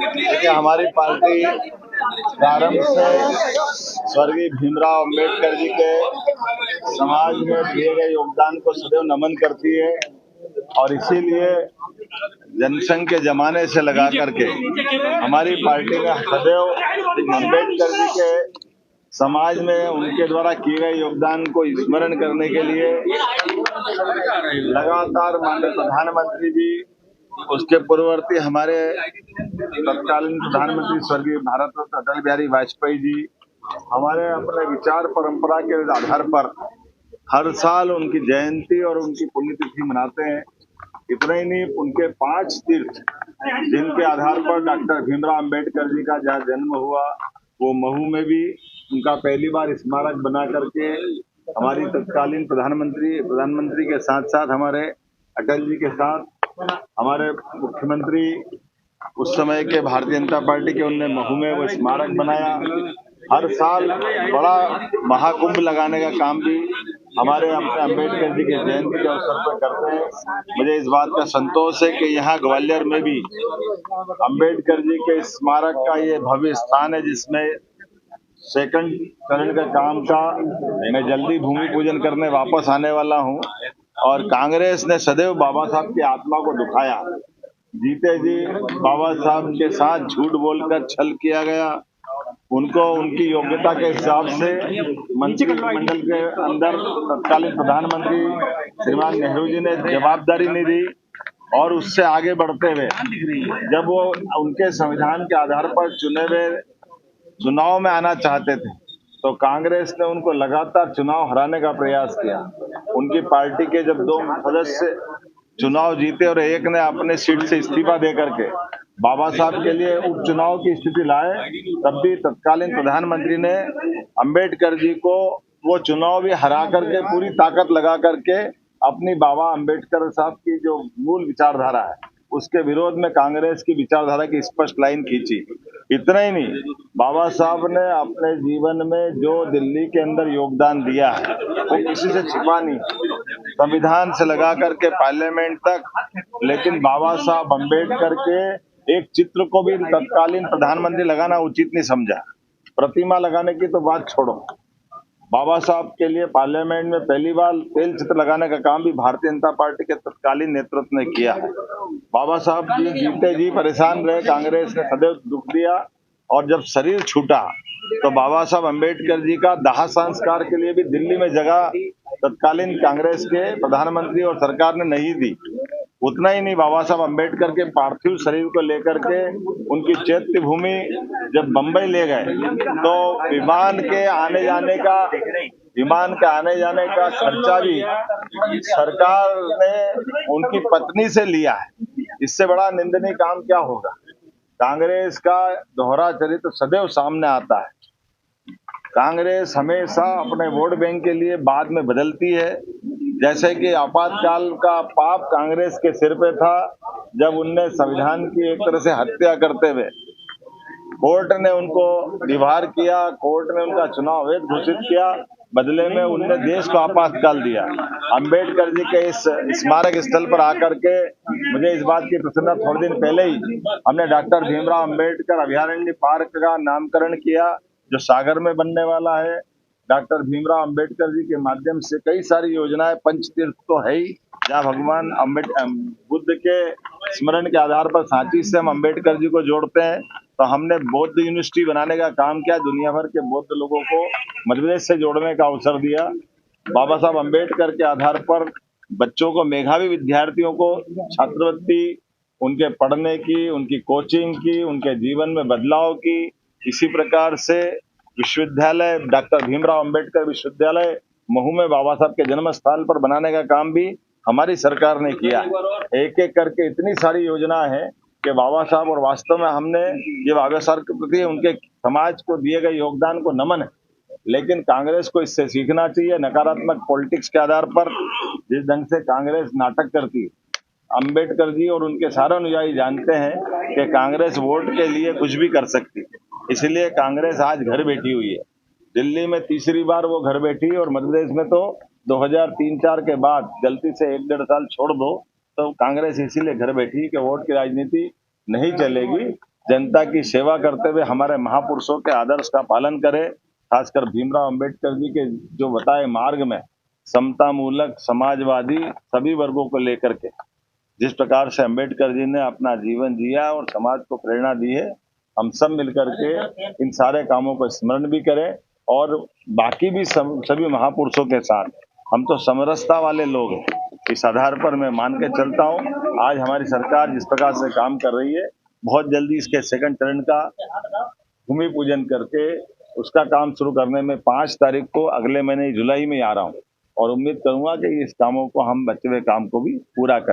देखिए, हमारी पार्टी प्रारंभ से स्वर्गीय भीमराव अंबेडकर जी के समाज में दिए गए योगदान को सदैव नमन करती है और इसीलिए जनसंघ के जमाने से लगा करके हमारी पार्टी में सदैव अंबेडकर जी के समाज में उनके द्वारा किए गए योगदान को स्मरण करने के लिए लगातार माननीय प्रधानमंत्री जी, उसके पूर्ववर्ती हमारे तत्कालीन प्रधानमंत्री स्वर्गीय भारत रत्न अटल बिहारी वाजपेयी जी, हमारे अपने विचार परंपरा के आधार पर हर साल उनकी जयंती और उनकी पुण्यतिथि मनाते हैं। इतना ही नहीं, उनके 5 तीर्थ जिनके आधार पर डॉक्टर भीमराव अंबेडकर जी का जहाँ जन्म हुआ, वो महू में भी उनका पहली बार स्मारक बना करके हमारी तत्कालीन प्रधानमंत्री के साथ साथ हमारे अटल जी के साथ हमारे मुख्यमंत्री उस समय के भारतीय जनता पार्टी के, उनने महू में वो स्मारक बनाया। हर साल बड़ा महाकुंभ लगाने का काम भी हमारे अपने अंबेडकर जी के जयंती के अवसर पर करते हैं। मुझे इस बात का संतोष है कि यहाँ ग्वालियर में भी अंबेडकर जी के स्मारक का ये भव्य स्थान है, जिसमें सेकंड चरण का काम का मैं जल्दी भूमि पूजन करने वापस आने वाला हूँ। और कांग्रेस ने सदैव बाबा साहब की आत्मा को दुखाया। जीते जी बाबा साहब के साथ झूठ बोलकर छल किया गया। उनको उनकी योग्यता के हिसाब से मंत्रिमंडल के अंदर तत्कालीन प्रधानमंत्री श्रीमान नेहरू जी ने जवाबदारी नहीं दी और उससे आगे बढ़ते हुए जब वो उनके संविधान के आधार पर चुने हुए चुनाव में आना चाहते थे, तो कांग्रेस ने उनको लगातार चुनाव हराने का प्रयास किया। उनकी पार्टी के जब 2 सदस्य चुनाव जीते और एक ने अपने सीट से इस्तीफा दे करके बाबा साहब के लिए उपचुनाव की स्थिति लाए, तब भी तत्कालीन प्रधानमंत्री ने अंबेडकर जी को वो चुनाव भी हरा करके पूरी ताकत लगा करके अपनी बाबा अंबेडकर साहब की जो मूल विचारधारा है उसके विरोध में कांग्रेस की विचारधारा की स्पष्ट लाइन खींची। इतना ही नहीं, बाबा साहब ने अपने जीवन में जो दिल्ली के अंदर योगदान दिया है वो किसी से छिपा नहीं, संविधान से लगा करके पार्लियामेंट तक। लेकिन बाबा साहब अंबेडकर के एक चित्र को भी तत्कालीन प्रधानमंत्री लगाना उचित नहीं समझा। प्रतिमा लगाने की तो बात छोड़ो, बाबा साहब के लिए पार्लियामेंट में पहली बार तेल चित्र लगाने का काम भी भारतीय जनता पार्टी के तत्कालीन नेतृत्व ने किया है। बाबा साहब जी जीते जी परेशान रहे, कांग्रेस ने सदैव दुख दिया और जब शरीर छूटा तो बाबा साहब अंबेडकर जी का दाह संस्कार के लिए भी दिल्ली में जगह तत्कालीन कांग्रेस के प्रधानमंत्री और सरकार ने नहीं दी। उतना ही नहीं, बाबा साहब अंबेडकर के पार्थिव शरीर को लेकर के उनकी चैत्य भूमि जब बंबई ले गए तो विमान के आने जाने का खर्चा भी सरकार ने उनकी पत्नी से लिया है। इससे बड़ा निंदनीय काम क्या होगा। कांग्रेस का दोहरा चरित्र सदैव सामने आता है। कांग्रेस हमेशा अपने वोट बैंक के लिए बाद में बदलती है। जैसे कि आपातकाल का पाप कांग्रेस के सिर पे था जब उनने संविधान की एक तरह से हत्या करते हुए कोर्ट ने उनको डिबार किया, कोर्ट ने उनका चुनाव अवैध घोषित किया, बदले में उनने देश को आपातकाल दिया। अंबेडकर जी के इस स्मारक स्थल पर आकर के मुझे इस बात की प्रसन्नता, थोड़े दिन पहले ही हमने डॉक्टर भीमराव अंबेडकर अभयारण्य पार्क का नामकरण किया जो सागर में बनने वाला है। डॉक्टर भीमराव अंबेडकर जी के माध्यम से कई सारी योजनाएं, पंचतीर्थ तो है ही, जहाँ भगवान बुद्ध के स्मरण के आधार पर सांची से हम अंबेडकर जी को जोड़ते हैं। तो हमने बौद्ध यूनिवर्सिटी बनाने का काम किया, दुनिया भर के बौद्ध लोगों को मध्य प्रदेश से जोड़ने का अवसर दिया। बाबा साहब अंबेडकर के आधार पर बच्चों को, मेधावी विद्यार्थियों को छात्रवृत्ति, उनके पढ़ने की, उनकी कोचिंग की, उनके जीवन में बदलाव की, इसी प्रकार से विश्वविद्यालय डॉक्टर भीमराव अंबेडकर विश्वविद्यालय महू में बाबा साहब के जन्म स्थल पर बनाने का काम भी हमारी सरकार ने किया। एक एक करके इतनी सारी योजना है कि बाबा साहब, और वास्तव में हमने ये बाबा साहब के प्रति उनके समाज को दिए गए योगदान को नमन है। लेकिन कांग्रेस को इससे सीखना चाहिए। नकारात्मक पॉलिटिक्स के आधार पर जिस ढंग से कांग्रेस नाटक करती है, अंबेडकर जी और उनके सारे अनुयायी जानते हैं कि कांग्रेस वोट के लिए कुछ भी कर सकती है। इसलिए कांग्रेस आज घर बैठी हुई है। दिल्ली में तीसरी बार वो घर बैठी, और मध्य प्रदेश में तो 2003-4 के बाद गलती से 1-1.5 साल छोड़ दो तो कांग्रेस इसीलिए घर बैठी कि वोट की राजनीति नहीं चलेगी। जनता की सेवा करते हुए हमारे महापुरुषों के आदर्श का पालन करें। खासकर भीमराव अंबेडकर जी के जो बताए मार्ग में समता मूलक, समाजवादी सभी वर्गों को लेकर के जिस प्रकार से अंबेडकर जी ने अपना जीवन जिया और समाज को प्रेरणा दी है, हम सब मिलकर के इन सारे कामों को स्मरण भी करें और बाकी भी सभी महापुरुषों के साथ हम तो समरसता वाले लोग हैं। इस आधार पर मैं मान के चलता हूँ आज हमारी सरकार जिस प्रकार से काम कर रही है, बहुत जल्दी इसके सेकंड चरण का भूमि पूजन करके उसका काम शुरू करने में 5 तारीख को अगले महीने जुलाई में आ रहा हूँ और उम्मीद करूंगा कि इस कामों को हम बचे हुए काम को भी पूरा करें।